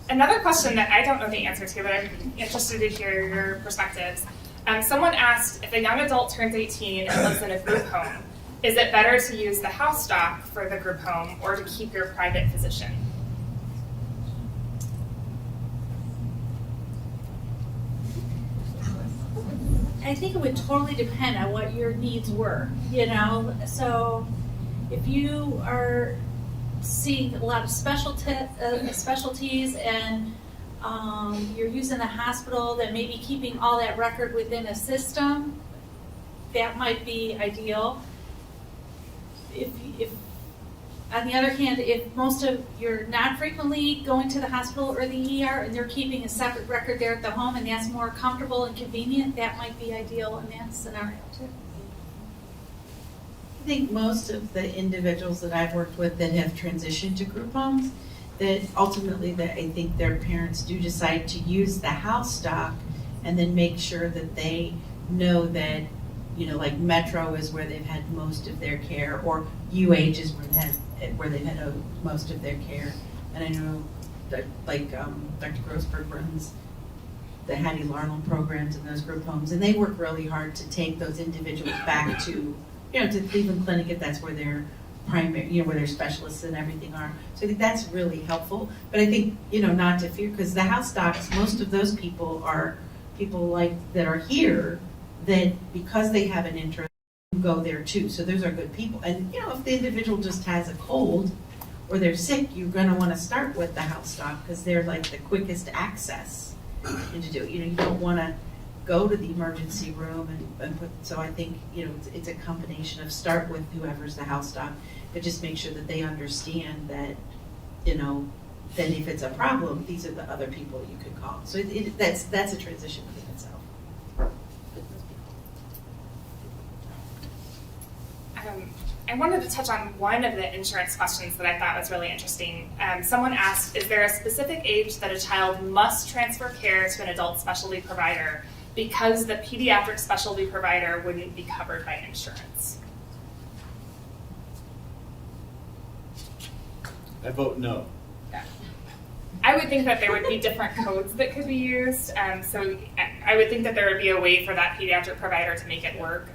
Another question that I don't know the answer to, but I'm interested to hear your perspectives. Someone asked, if a young adult turns 18 and lives in a group home, is it better to use the house stock for the group home or to keep your private physician? I think it would totally depend on what your needs were, you know? So if you are seeing a lot of specialties and you're using a hospital that may be keeping all that record within a system, that might be ideal. If on the other hand, if most of you're not frequently going to the hospital or the ER and they're keeping a separate record there at the home and that's more comfortable and convenient, that might be ideal in that scenario too. I think most of the individuals that I've worked with that have transitioned to group homes, that ultimately that I think their parents do decide to use the house stock and then make sure that they know that, you know, like Metro is where they've had most of their care, or UH is where they've had most of their care. And I know that, like Dr. Grossberg runs the Hattie Larnell programs in those group homes, and they work really hard to take those individuals back to, you know, to Cleveland Clinic if that's where their primary, you know, where their specialists and everything are. So I think that's really helpful. But I think, you know, not to fear, because the house stocks, most of those people are people like that are here that because they have an interest go there too. So those are good people. And you know, if the individual just has a cold or they're sick, you're going to want to start with the house stock because they're like the quickest access into do it. You know, you don't want to go to the emergency room and put, so I think, you know, it's a combination of start with whoever's the house stock, but just make sure that they understand that, you know, that if it's a problem, these are the other people you could call. So that's a transition within itself. I wanted to touch on one of the insurance questions that I thought was really interesting. Someone asked, is there a specific age that a child must transfer care to an adult specialty provider because the pediatric specialty provider wouldn't be covered by insurance? I vote no. Yeah. I would think that there would be different codes that could be used. So I would think that there would be a way for that pediatric provider to make it work.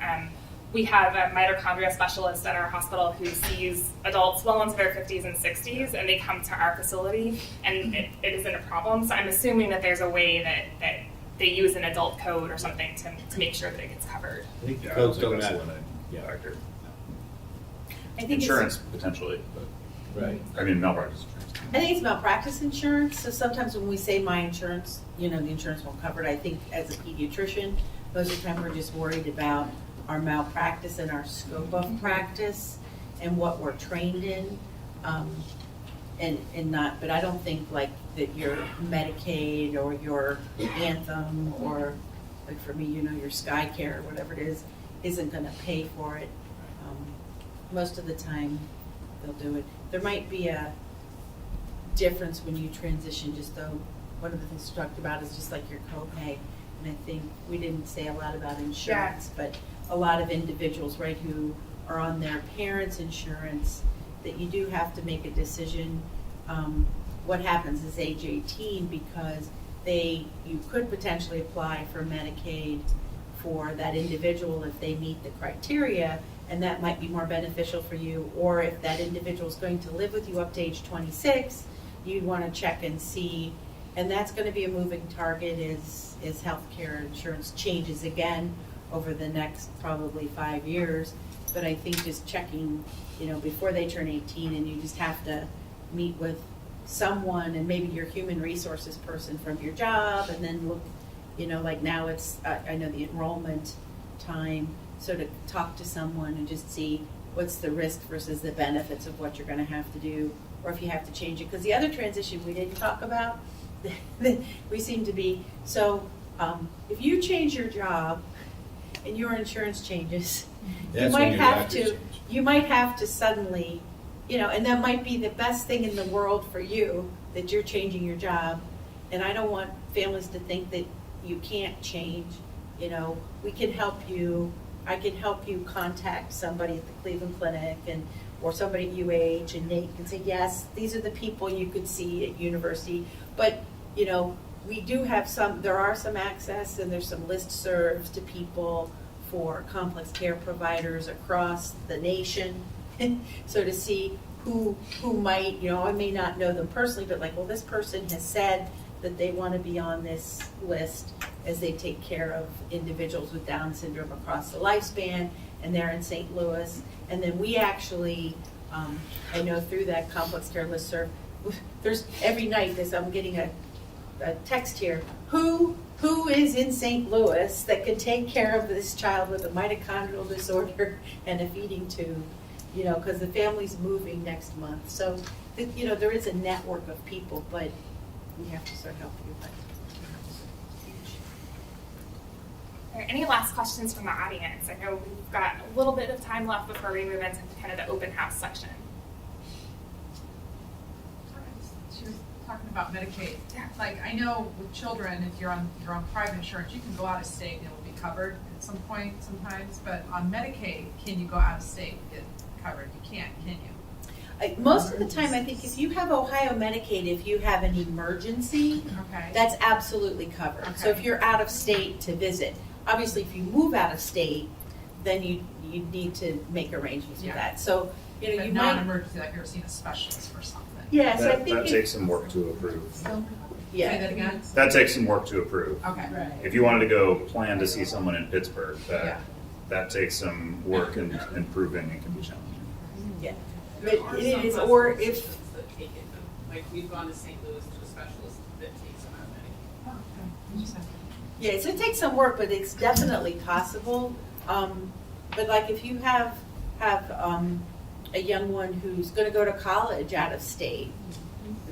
We have a mitochondria specialist at our hospital who sees adults well into their 50s and 60s, and they come to our facility, and it isn't a problem. So I'm assuming that there's a way that they use an adult code or something to make sure that it gets covered. I think the Yeah, codes I don't don't think matter. that's Yeah. I think Insurance, potentially, but, Right. I mean, malpractice insurance. I think it's malpractice insurance. So sometimes when we say my insurance, you know, the insurance won't cover it. I think as a pediatrician, most of the time we're just worried about our malpractice and our scope of practice and what we're trained in, and not, but I don't think like that your Medicaid or your Anthem or like for me, you know, your SkyCare or whatever it is, isn't gonna pay for it. Most of the time they'll do it. There might be a difference when you transition, just though one of the things we talked about is just like your copay. And I think we didn't say a lot about insurance, but a lot of individuals, right, who are on their parents' insurance, that you do have to make a decision. What happens is age 18 because you could potentially apply for Medicaid for that individual if they meet the criteria, and that might be more beneficial for you. Or if that individual is going to live with you up to age 26, you'd want to check and see. And that's going to be a moving target as healthcare insurance changes again over the next probably 5 years. But I think just checking, you know, before they turn 18, and you just have to meet with someone and maybe your human resources person from your job, and then look, you know, like now it's, I know the enrollment time, so to talk to someone and just see what's the risk versus the benefits of what you're going to have to do, or if you have to change it. Because the other transition we didn't talk about, we seem to be, so if you change your job and your insurance changes, That's you when might your have doctors to, change. you might have to suddenly, you know, and that might be the best thing in the world for you, that you're changing your job. And I don't want families to think that you can't change. You know, we can help you. I can help you contact somebody at the Cleveland Clinic, and or somebody at UH, and Nate can say, yes, these are the people you could see at university. But, you know, we do have there are some access, and there's some listservs to people for complex care providers across the nation. So to see who might, you know, I may not know them personally, but like, well, this person has said that they want to be on this list as they take care of individuals with Down syndrome across the lifespan, and they're in St. Louis. And then we actually, I know through that complex care listserv, there's every night I'm getting a text here, who is in St. Louis that could take care of this child with a mitochondrial disorder and a feeding tube, you know, because the family's moving next month. So, you know, there is a network of people, but we have to start helping you. All right, any last questions from the audience? I know we've got a little bit of time left before we move into kind of the open house section. She was talking about Medicaid. Yeah. Like, I know with children, if you're on private insurance, you can go out of state and it will be covered at some point sometimes, but on Medicaid, can you go out of state and get covered? You can't, can you? Most of the time, I think if you have Ohio Medicaid, if you have an emergency, Okay. that's absolutely covered. So Okay. if you're out of state to visit, obviously if you move out of state, then you need to make arrangements with Yeah. that. So, you know, But you not an might, emergency, like you're seeing a specialist for something. yes, I That think, takes some work to approve. Say yeah. that again? That takes some work to approve. Okay. If you wanted to go plan to see someone in Pittsburgh, Yeah. that takes some work and proving and can be challenging. Yeah. There But are it some is, or hospitals if, that take it, like we've gone to St. Louis to a specialist that takes them out of Medicaid. Oh, okay. Interesting. yeah, so it takes some work, but it's definitely possible. But like if you have a young one who's going to go to college out of state,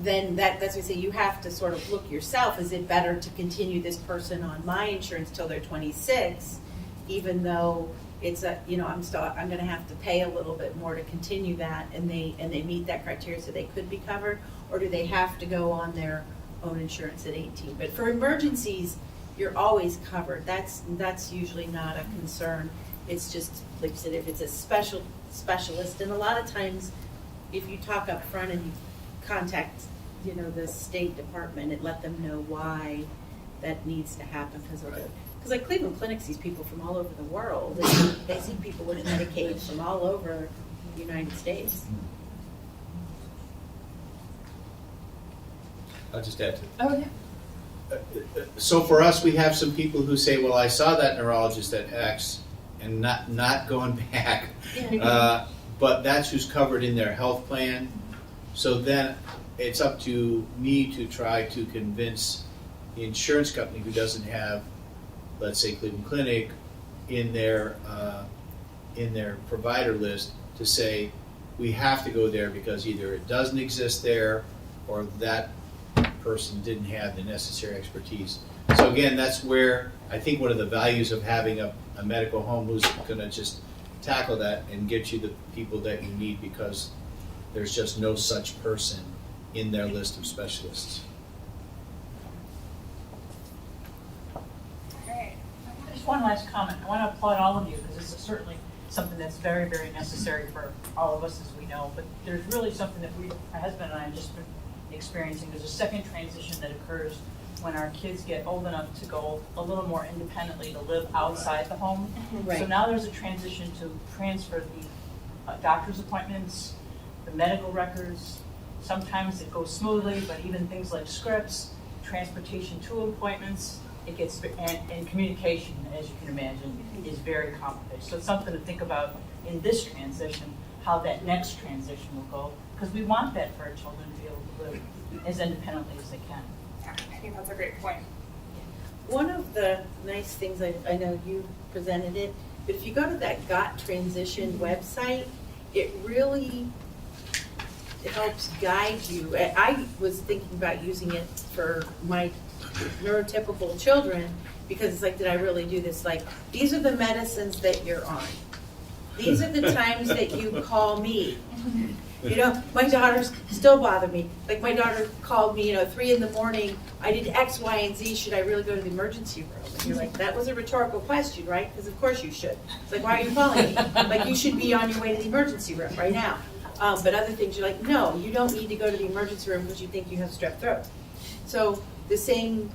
then that's what I say, you have to sort of look yourself, is it better to continue this person on my insurance till they're 26, even though it's you know, I'm going to have to pay a little bit more to continue that, and they meet that criteria so they could be covered, or do they have to go on their own insurance at 18? But for emergencies, you're always covered. That's usually not a concern. It's just, like you said, if it's a specialist, and a lot of times, if you talk up front and you contact, you know, the State Department and let them know why that needs to happen because like Cleveland Clinic sees people from all over the world, and they see people with Medicaid from all over the United States. I'll just add to Oh, yeah. So for us, we have some people who say, well, I saw that neurologist at X and not going back. But that's who's covered in their health plan. So then it's up to me to try to convince the insurance company who doesn't have, let's say, Cleveland Clinic in their provider list to say, we have to go there because either it doesn't exist there or that person didn't have the necessary expertise. So again, that's where I think one of the values of having a medical home who's going to just tackle that and get you the people that you need, because there's just no such person in their list of specialists. All right. Just one last comment. I want to applaud all of you because this is certainly something that's very, very necessary for all of us, as we know. But there's really something that my husband and I have just been experiencing. There's a second transition that occurs when our kids get old enough to go a little more independently, to live outside the home. So Right. now there's a transition to transfer the doctor's appointments, the medical records. Sometimes it goes smoothly, but even things like scripts, transportation to appointments, it gets, and communication, as you can imagine, is very complicated. So it's something to think about in this transition, how that next transition will go, because we want that for our children to be able to live as independently as they can. Yeah, I think that's a great point. One of the nice things, I know you presented it, but if you go to that Got Transition website, it really helps guide you. I was thinking about using it for my neurotypical children because it's like, did I really do this? Like, these are the medicines that you're on. These are the times that you call me. You know, my daughters still bother me. Like, my daughter called me, 3 in the morning. I did X, Y, and Z. Should I really go to the emergency room? And you're like, that was a rhetorical question, right? Because of course you should. It's like, why are you calling me? Like, you should be on your way to the emergency room right now. But other things, you're like, no, you don't need to go to the emergency room because you think you have strep throat. So the same,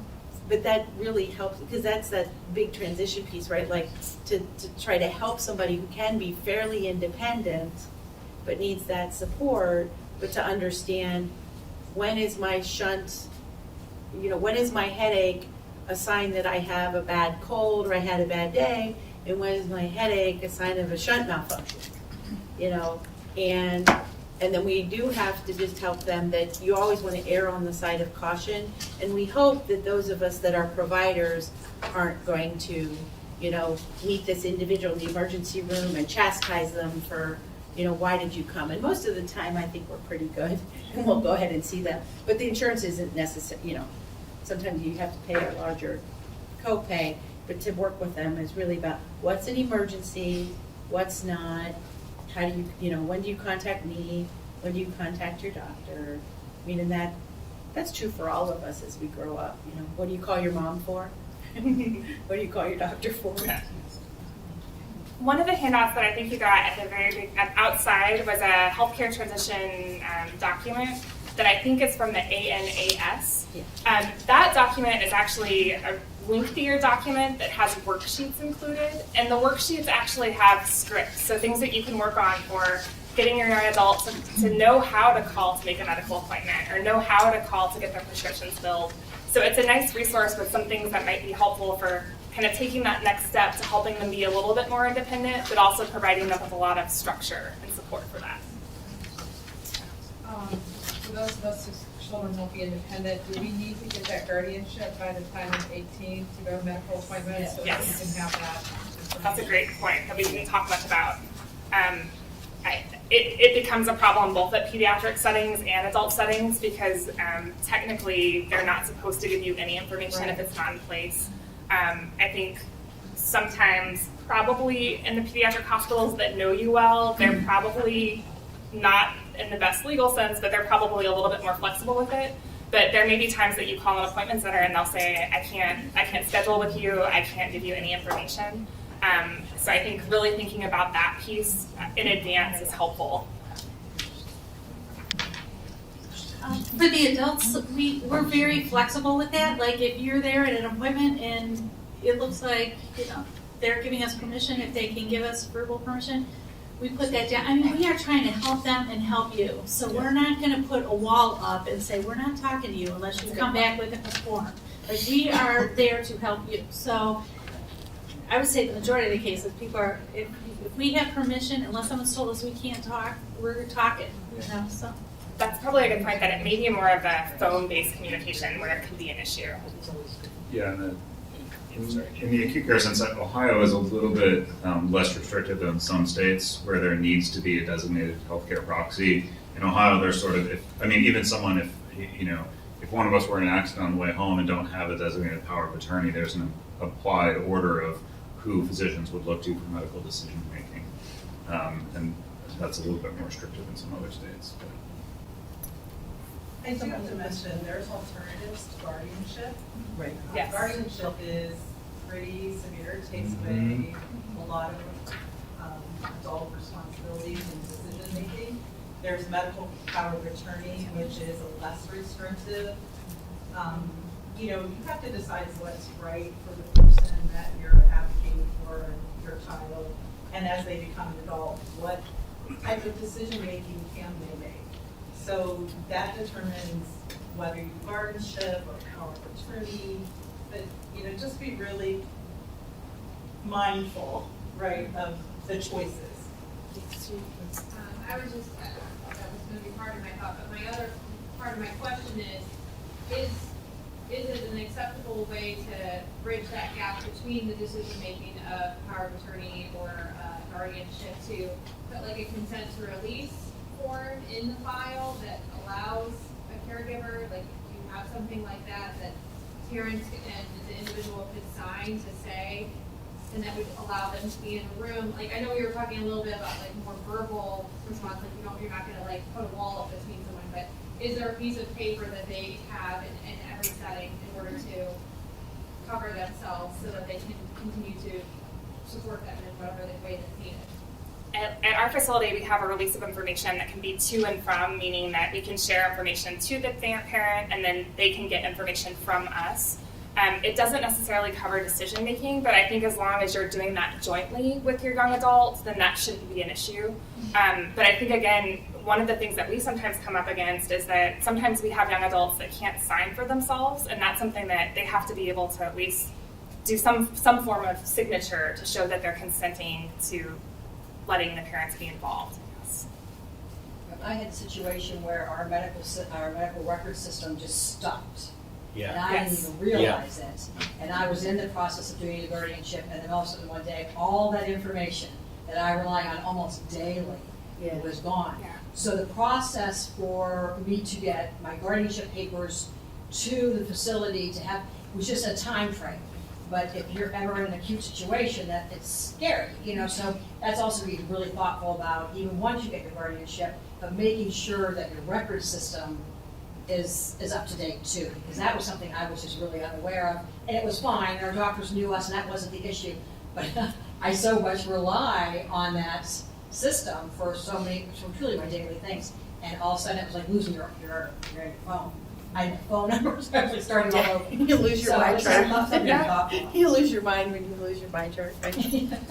but that really helps, because that's that big transition piece, right? Like to try to help somebody who can be fairly independent, but needs that support, but to understand when is my shunt, when is my headache a sign that I have a bad cold or I had a bad day, and when is my headache a sign of a shunt malfunction, and then we do have to just help them that you always want to err on the side of caution, and we hope that those of us that are providers aren't going to, meet this individual in the emergency room and chastise them for, why did you come? And most of the time, I think we're pretty good, and we'll go ahead and see them. But the insurance isn't necessary, sometimes you have to pay a larger copay, but to work with them is really about what's an emergency, what's not, how do you, when do you contact me, when do you contact your doctor? I mean, and that's true for all of us as we grow up, what do you call your mom for? What do you call your doctor for? One of the handouts that I think you got at the very outside was a healthcare transition document that I think is from the ANAS. Yeah. That document is actually a lengthier document that has worksheets included, and the worksheets actually have scripts, so things that you can work on for getting your young adult to know how to call to make a medical appointment or know how to call to get their prescriptions filled. So it's a nice resource with some things that might be helpful for kind of taking that next step to helping them be a little bit more independent, but also providing them with a lot of structure and support for that. For those of us whose children won't be independent, do we need to get that guardianship by the time of 18 to go to medical appointments? So that Yes. we can have that? That's a great point that we didn't talk much about. It becomes a problem both at pediatric settings and adult settings because technically they're not supposed to give you any information if it's not in place. I think sometimes probably in the pediatric hospitals that know you well, they're probably not in the best legal sense, but they're probably a little bit more flexible with it. But there may be times that you call an appointment center and they'll say, I can't schedule with you, I can't give you any information. So I think really thinking about that piece in advance is helpful. For the adults, we're very flexible with that. Like if you're there at an appointment and it looks like, they're giving us permission, if they can give us verbal permission, we put that down. I mean, we are trying to help them and help you. So we're not gonna put a wall up and say, we're not talking to you unless you come back with a form. Like we are there to help you. So I would say the majority of the cases, people are, if we have permission, unless someone's told us we can't talk, we're talking, so. That's probably a good point, that it may be more of a phone-based communication where it can be an issue. Yeah, and in the acute care sense, Ohio is a little bit less restrictive than some states where there needs to be a designated healthcare proxy. In Ohio, there's sort of, even someone, if one of us were in an accident on the way home and don't have a designated power of attorney, there's an applied order of who physicians would look to for medical decision making. And that's a little bit more restrictive in some other states. I do have to mention, there's alternatives to guardianship. Right. Yes. Guardianship is pretty severe, it takes away a lot of adult responsibilities and decision making. There's medical power of attorney, which is less restrictive. You have to decide what's right for the person that you're advocating for, your child, and as they become an adult, what type of decision making can they make? So that determines whether you guardianship or power of attorney, but, just be really mindful, right, of the choices. I was just, that was going to be part of my thought, but my other part of my question is it an acceptable way to bridge that gap between the decision-making of power of attorney or guardianship to put like a consent to release form in the file that allows a caregiver, like if you have something like that parents and the individual could sign to say, and that would allow them to be in a room. Like I know we were talking a little bit about like more verbal response, like you're not gonna like put a wall up between someone, but is there a piece of paper that they have in every setting in order to cover themselves so that they can continue to support them in whatever way that's needed? At our facility, we have a release of information that can be to and from, meaning that we can share information to the parent and then they can get information from us. It doesn't necessarily cover decision making, but I think as long as you're doing that jointly with your young adults, then that shouldn't be an issue. But I think, again, one of the things that we sometimes come up against is that sometimes we have young adults that can't sign for themselves, and that's something that they have to be able to at least do some form of signature to show that they're consenting to letting the parents be involved. Yes. I had a situation where our medical record system just stopped. And Yeah, I didn't Yes. even realize it. And I was in the process of doing a guardianship, and then all of a sudden one day, all that information that I rely on almost daily was gone. Yeah. So the process for me to get my guardianship papers to the facility to have, was just a time frame. But if you're ever in an acute situation, that it's scary, so that's also being really thoughtful about, even once you get your guardianship, of making sure that your record system is up to date too, because that was something I was just really unaware of, and it was fine, our doctors knew us, and that wasn't the issue, but I so much rely on that system for truly my daily things, and all of a sudden it was like losing your phone. I had phone numbers actually starting all over. You lose your So mind it's chart. something thoughtful. You lose your mind when you lose your mind chart.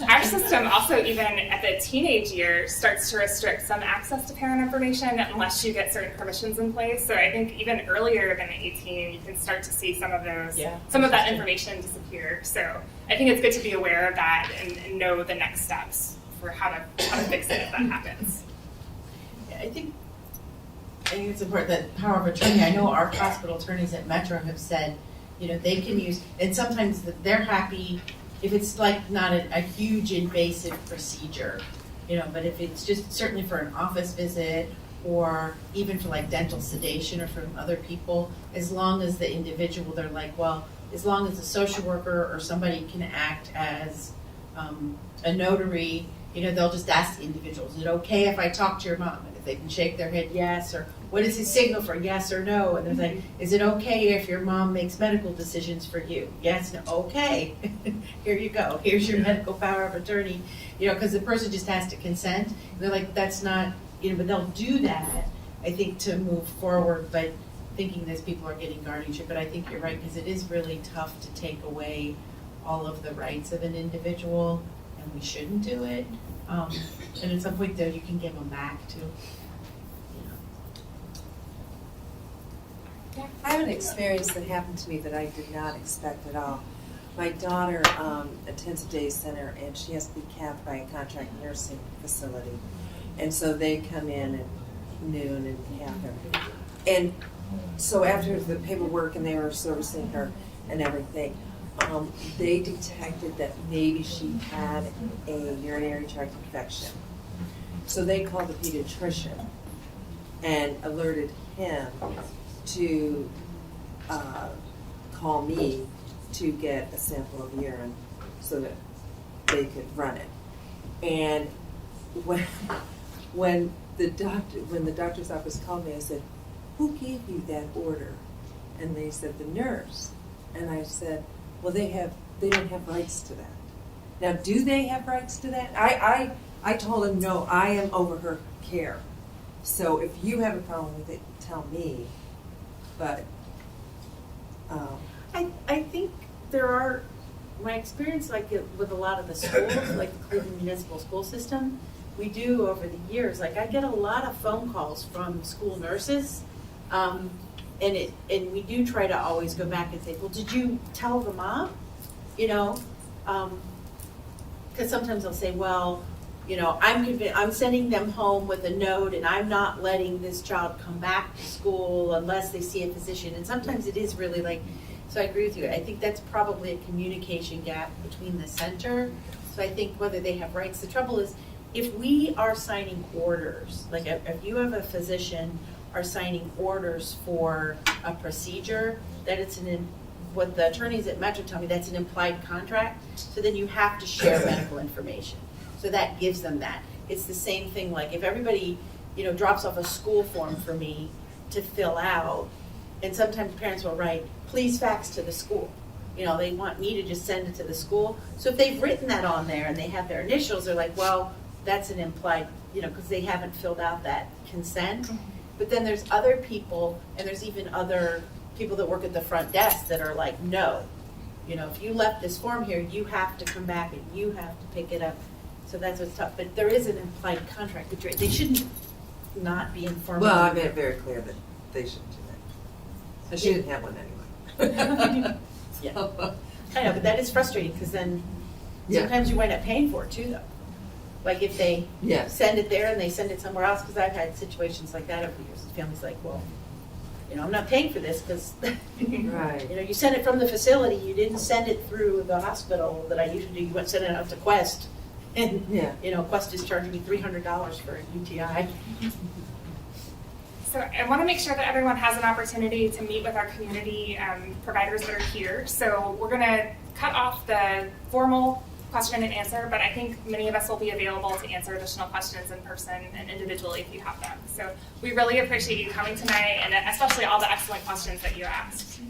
Our system also, even at the teenage years, starts to restrict some access to parent information unless you get certain permissions in place. So I think even earlier than 18, you can start to see some of those, some of that information disappear. So I think it's good to be aware of that and know the next steps for how to fix it if that happens. I think it's important that power of attorney, I know our hospital attorneys at Metro have said, they can use, and sometimes they're happy if it's like not a huge invasive procedure, but if it's just certainly for an office visit or even for like dental sedation or from other people, as long as the individual, they're like, well, as long as a social worker or somebody can act as a notary, they'll just ask the individual, is it okay if I talk to your mom? And if they can shake their head yes, or what is his signal for yes or no? And they're like, is it okay if your mom makes medical decisions for you? Yes, no, okay. Here you go. Here's your medical power of attorney. Because the person just has to consent. And they're like, that's not, but they'll do that, I think, to move forward, but thinking that people are getting guardianship. But I think you're right, because it is really tough to take away all of the rights of an individual, and we shouldn't do it. And at some point, though, you can give them back too. I have an experience that happened to me that I did not expect at all. My daughter attends a day center, and she has to be capped by a contract nursing facility. And so they come in at noon and cap her. And so after the paperwork and they were servicing her and everything, they detected that maybe she had a urinary tract infection. So they called the pediatrician and alerted him to call me to get a sample of urine so that they could run it. And when the doctor's office called me, I said, "Who gave you that order?" And they said, "The nurse." And I said, "Well, they don't have rights to that." Now, do they have rights to that? I told him, no, I am over her care. So if you have a problem with it, tell me. But I think there are, my experience with a lot of the schools, like the Cleveland Municipal School System, we do over the years, I get a lot of phone calls from school nurses, and we do try to always go back and say, well, did you tell the mom? Because sometimes they'll say, well, I'm sending them home with a note, and I'm not letting this child come back to school unless they see a physician. And sometimes it is really so I agree with you. I think that's probably a communication gap between the center. So I think whether they have rights. The trouble is, if we are signing orders, if you have a physician are signing orders for a procedure, that it's what the attorneys at Metro tell me, that's an implied contract. So then you have to share medical information. So that gives them that. It's the same thing, if everybody, drops off a school form for me to fill out, and sometimes parents will write, please fax to the school. They want me to just send it to the school. So if they've written that on there and they have their initials, they're like, well, that's an implied, because they haven't filled out that consent. But then there's other people, and there's even other people that work at the front desk that are like, no. If you left this form here, you have to come back and you have to pick it up. So that's what's tough. But there is an implied contract, which they shouldn't not be informed. Well, I made it very clear that they shouldn't do that. And she didn't have one anyway. Yeah. I know, but that is frustrating, because then Yeah. sometimes you wind up paying for it too, though. Like if they Yes. send it there and they send it somewhere else, because I've had situations like that over the years. The family's like, well, I'm not paying for this because, Right. you sent it from the facility, you didn't send it through the hospital that I usually do, you went send it out to Quest. And, Yeah. Quest is charging me $300 for a UTI. So I want to make sure that everyone has an opportunity to meet with our community providers that are here. So we're going to cut off the formal question and answer, but I think many of us will be available to answer additional questions in person and individually if you have them. So we really appreciate you coming tonight, and especially all the excellent questions that you asked.